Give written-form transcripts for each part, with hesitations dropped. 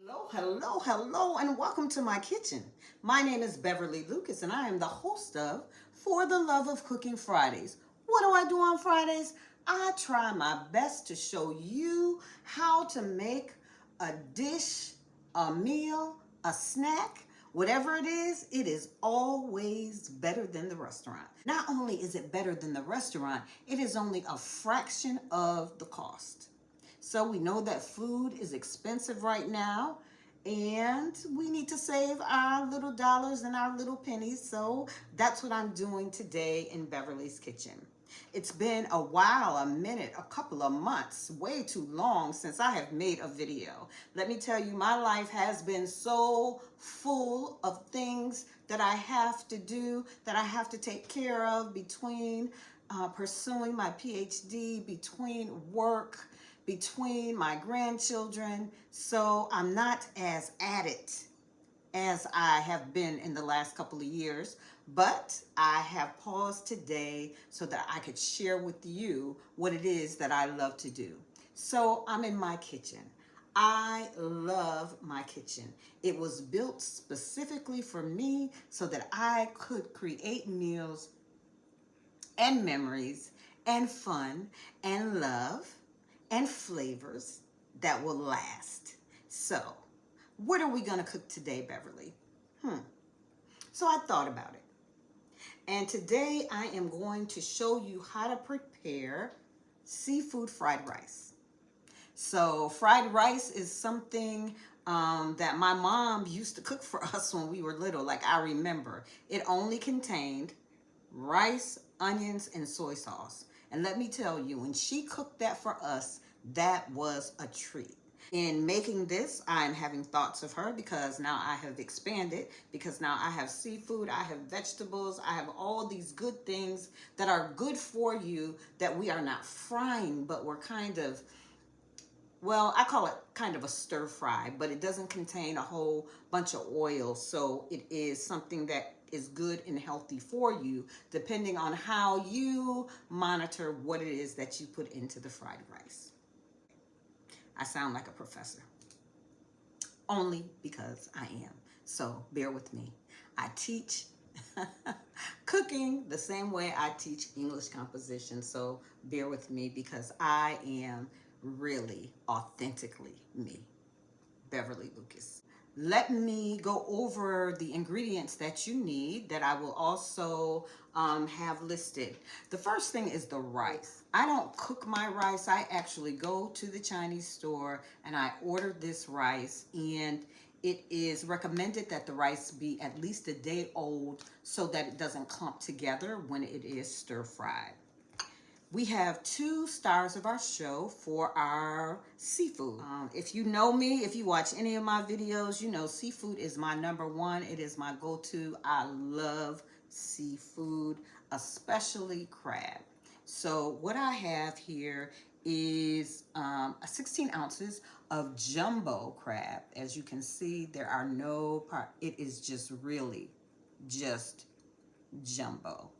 Hello, hello, hello, and welcome to my kitchen. My name is Beverly Lucas, and I am the host of For the Love of Cooking Fridays. What do I do on Fridays? I try my best to show you how to make a dish, a meal, a snack, whatever it is always better than the restaurant. Not only is it better than the restaurant, it is only a fraction of the cost. So we know that food is expensive right now, and we need to save our little dollars and our little pennies. So that's what I'm doing today in Beverly's kitchen. It's been a while, a minute, a couple of months, way too long since I have made a video. Let me tell you, my life has been so full of things that I have to do, that I have to take care of between pursuing my PhD, between work, between my grandchildren. So I'm not as at it as I have been in the last couple of years, but I have paused today so that I could share with you what it is that I love to do. So I'm in my kitchen. I love my kitchen. It was built specifically for me so that I could create meals and memories and fun and love and flavors that will last. So, what are we gonna cook today, Beverly? So I thought about it. And today I am going to show you how to prepare seafood fried rice. So fried rice is something that my mom used to cook for us when we were little. Like I remember, it only contained rice, onions, and soy sauce. And let me tell you, when she cooked that for us, that was a treat. In making this, I'm having thoughts of her because now I have expanded, because now I have seafood, I have vegetables, I have all these good things that are good for you that we are not frying, but we're kind of, well, I call it kind of a stir fry, but it doesn't contain a whole bunch of oil. So it is something that is good and healthy for you, depending on how you monitor what it is that you put into the fried rice. I sound like a professor, only because I am. So bear with me. I teach cooking the same way I teach English composition. So bear with me because I am really authentically me, Beverly Lucas. Let me go over the ingredients that you need that I will also have listed. The first thing is the rice. I don't cook my rice. I actually go to the Chinese store and I order this rice, and it is recommended that the rice be at least a day old so that it doesn't clump together when it is stir fried. We have 2 stars of our show for our seafood. If you know me, if you watch any of my videos, you know seafood is my #1. It is my go-to. I love seafood, especially crab. So what I have here is 16 ounces of jumbo crab. As you can see, there are no part. It is just really just jumbo.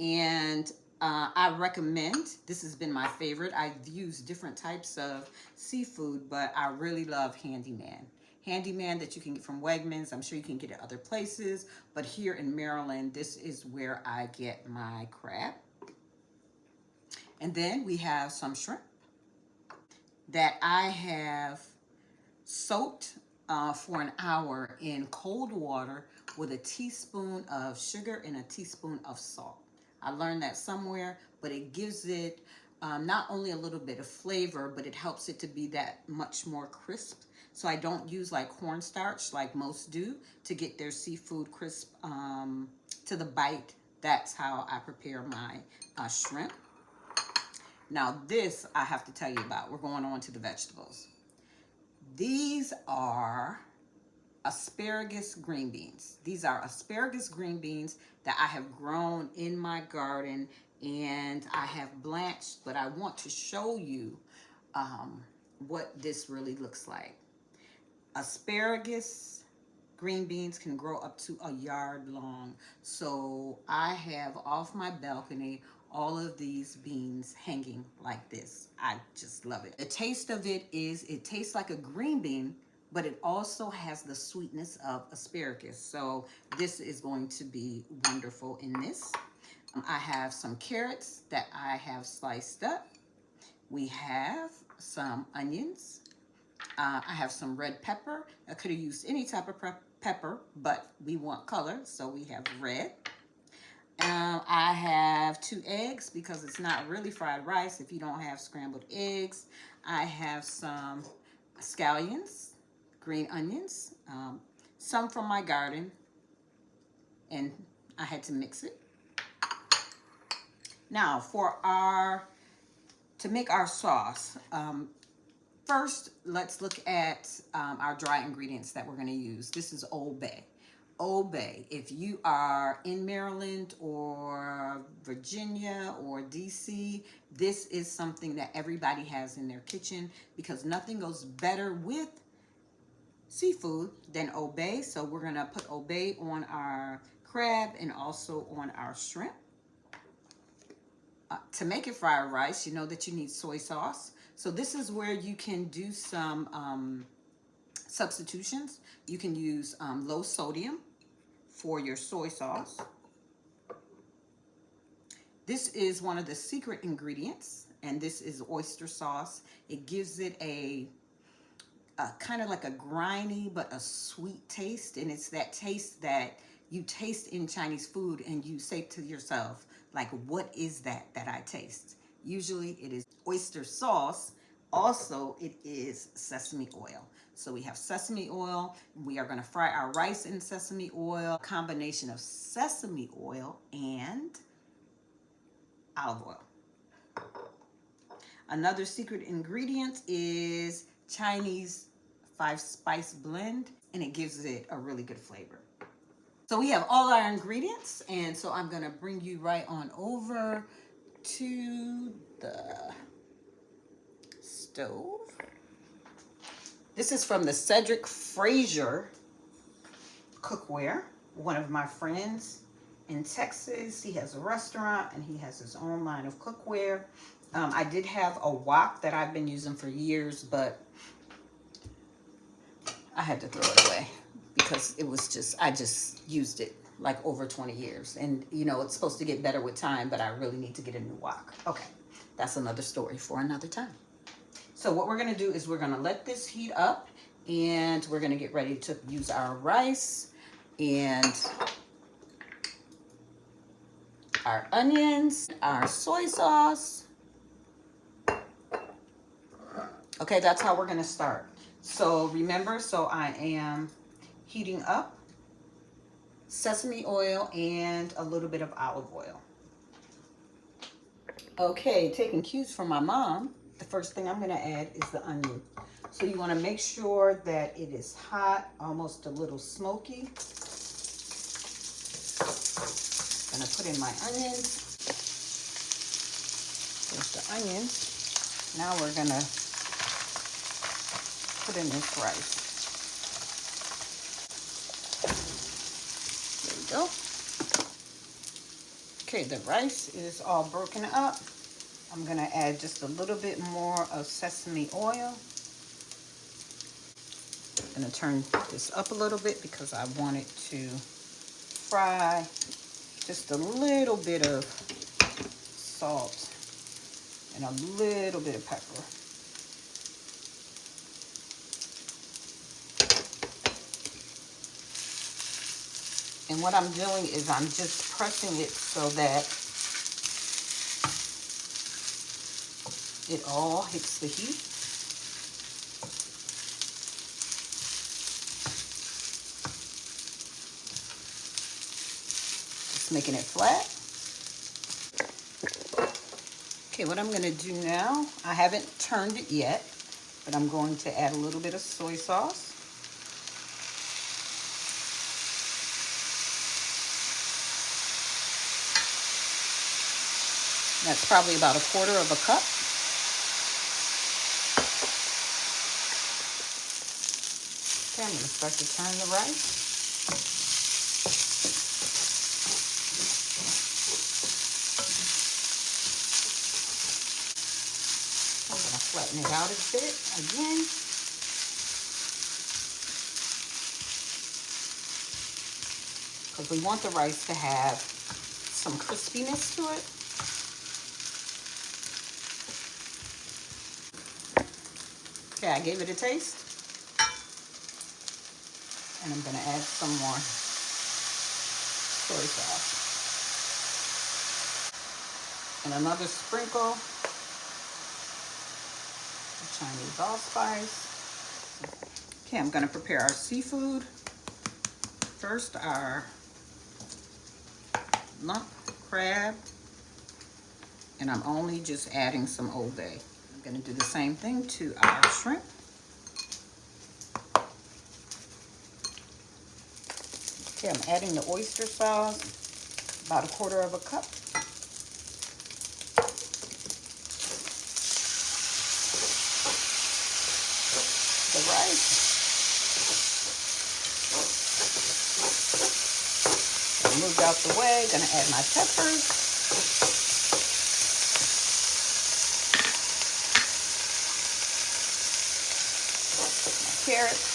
And I recommend, this has been my favorite. I've used different types of seafood, but I really love Handyman. Handyman that you can get from Wegmans. I'm sure you can get it other places, but here in Maryland, this is where I get my crab. And then we have some shrimp that I have soaked for an hour in cold water with a teaspoon of sugar and a teaspoon of salt. I learned that somewhere, but it gives it not only a little bit of flavor, but it helps it to be that much more crisp. So I don't use like cornstarch like most do to get their seafood crisp to the bite. That's how I prepare my shrimp. Now this I have to tell you about. We're going on to the vegetables. These are asparagus green beans. These are asparagus green beans that I have grown in my garden and I have blanched, but I want to show you what this really looks like. Asparagus green beans can grow up to a yard long. So I have off my balcony all of these beans hanging like this. I just love it. The taste of it is, it tastes like a green bean, but it also has the sweetness of asparagus. So this is going to be wonderful in this. I have some carrots that I have sliced up. We have some onions. I have some red pepper. I could have used any type of pepper, but we want color, so we have red. I have 2 eggs because it's not really fried rice if you don't have scrambled eggs. I have some scallions, green onions, some from my garden, and I had to mix it. Now to make our sauce, first let's look at our dry ingredients that we're going to use. This is Old Bay. Old Bay, if you are in Maryland or Virginia or DC, this is something that everybody has in their kitchen because nothing goes better with seafood than Old Bay. So we're gonna put Old Bay on our crab and also on our shrimp. To make it fried rice, you know that you need soy sauce. So this is where you can do some substitutions. You can use low sodium for your soy sauce. This is one of the secret ingredients, and this is oyster sauce. It gives it a kind of like a grimy but a sweet taste, and it's that taste that you taste in Chinese food and you say to yourself, like, what is that I taste? Usually it is oyster sauce. Also, it is sesame oil. So we have sesame oil. We are going to fry our rice in sesame oil. Combination of sesame oil and olive oil. Another secret ingredient is Chinese 5-spice blend, and it gives it a really good flavor. So we have all our ingredients, and so I'm going to bring you right on over to the stove. This is from the Cedric Frazier cookware, one of my friends in Texas. He has a restaurant and he has his own line of cookware. I did have a wok that I've been using for years, but I had to throw it away because it was just, I just used it like over 20 years. And you know, it's supposed to get better with time, but I really need to get a new wok. Okay, that's another story for another time. So what we're gonna do is we're gonna let this heat up, and we're gonna get ready to use our rice and our onions, our soy sauce. Okay, that's how we're gonna start. So remember, so I am heating up sesame oil and a little bit of olive oil. Okay, taking cues from my mom, the first thing I'm gonna add is the onion. So you wanna make sure that it is hot, almost a little smoky. Gonna put in my onions. There's the onions. Now we're gonna put in this rice. There we go. Okay, the rice is all broken up. I'm gonna add just a little bit more of sesame oil. I'm gonna turn this up a little bit because I want it to fry. Just a little bit of salt and a little bit of pepper. And what I'm doing is I'm just pressing it so that it all hits the heat. Just making it flat. Okay, what I'm gonna do now, I haven't turned it yet, but I'm going to add a little bit of soy sauce. That's probably about 1/4 of a cup. Okay, I'm going to start to turn the rice. Flatten it out a bit again. Because we want the rice to have some crispiness to it. Okay, I gave it a taste. And I'm gonna add some more soy sauce. And another sprinkle of Chinese allspice. Okay, I'm gonna prepare our seafood. First, our lump crab, and I'm only just adding some Old Bay. I'm gonna do the same thing to our shrimp. Okay, I'm adding the oyster sauce, about 1/4 cup. The rice. Moved out the way, gonna add my peppers. My carrots.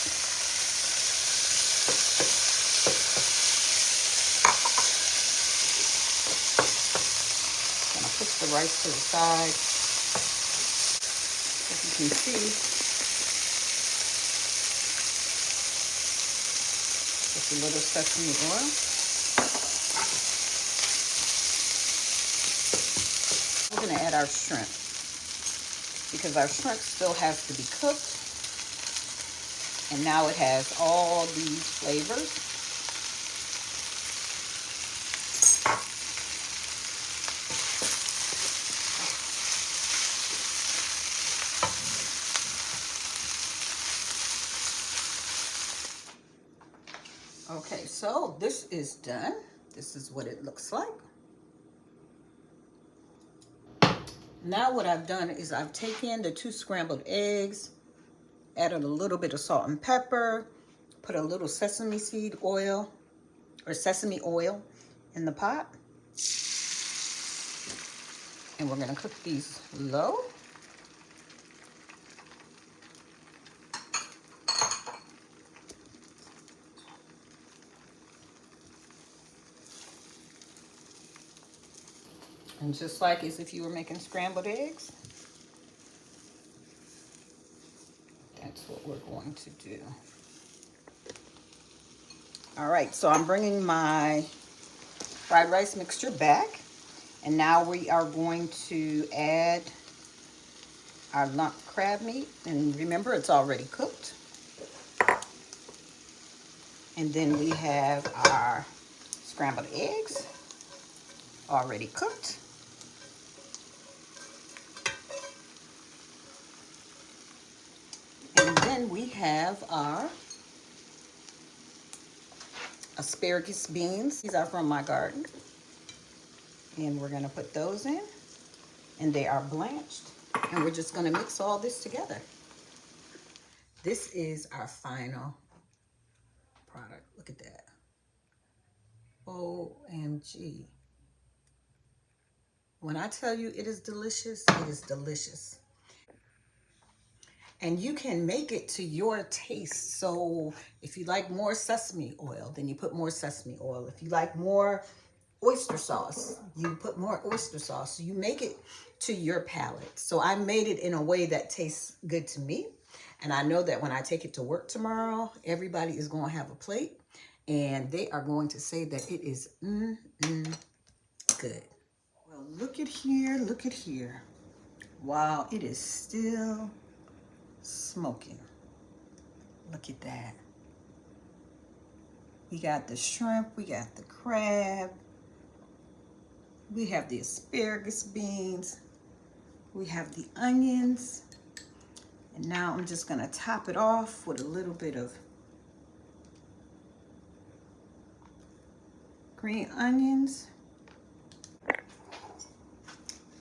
Gonna push the rice to the side. As you can see, just a little sesame oil. We're gonna add our shrimp because our shrimp still has to be cooked, and now it has all these flavors. Okay, so this is done. This is what it looks like. Now what I've done is I've taken the 2 scrambled eggs, added a little bit of salt and pepper, put a little sesame seed oil or sesame oil in the pot. And we're gonna cook these low. And just like as if you were making scrambled eggs, that's what we're going to do. All right, so I'm bringing my fried rice mixture back. And now we are going to add our lump crab meat. And remember, it's already cooked. And then we have our scrambled eggs, already cooked. And then we have our asparagus beans. These are from my garden. And we're gonna put those in. And they are blanched. And we're just gonna mix all this together. This is our final product. Look at that. OMG. When I tell you it is delicious, it is delicious. And you can make it to your taste. So if you like more sesame oil, then you put more sesame oil. If you like more oyster sauce, you put more oyster sauce. So you make it to your palate. So I made it in a way that tastes good to me. And I know that when I take it to work tomorrow, everybody is going to have a plate. And they are going to say that it is good. Well, look at here, look at here. Wow, it is still smoking. Look at that. We got the shrimp, we got the crab, we have the asparagus beans, we have the onions, and now I'm just gonna top it off with a little bit of green onions.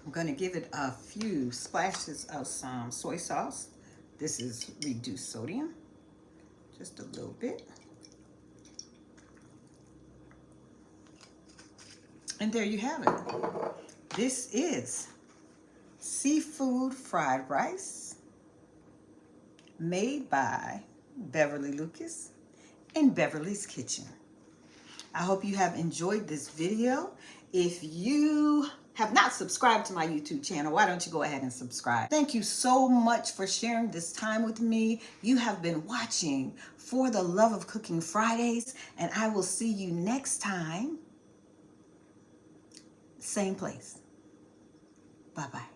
I'm gonna give it a few splashes of some soy sauce. This is reduced sodium, just a little bit. And there you have it. This is seafood fried rice made by Beverly Lucas in Beverly's Kitchen. I hope you have enjoyed this video. If you have not subscribed to my YouTube channel, why don't you go ahead and subscribe? Thank you so much for sharing this time with me. You have been watching For the Love of Cooking Fridays, and I will see you next time. Same place. Bye-bye.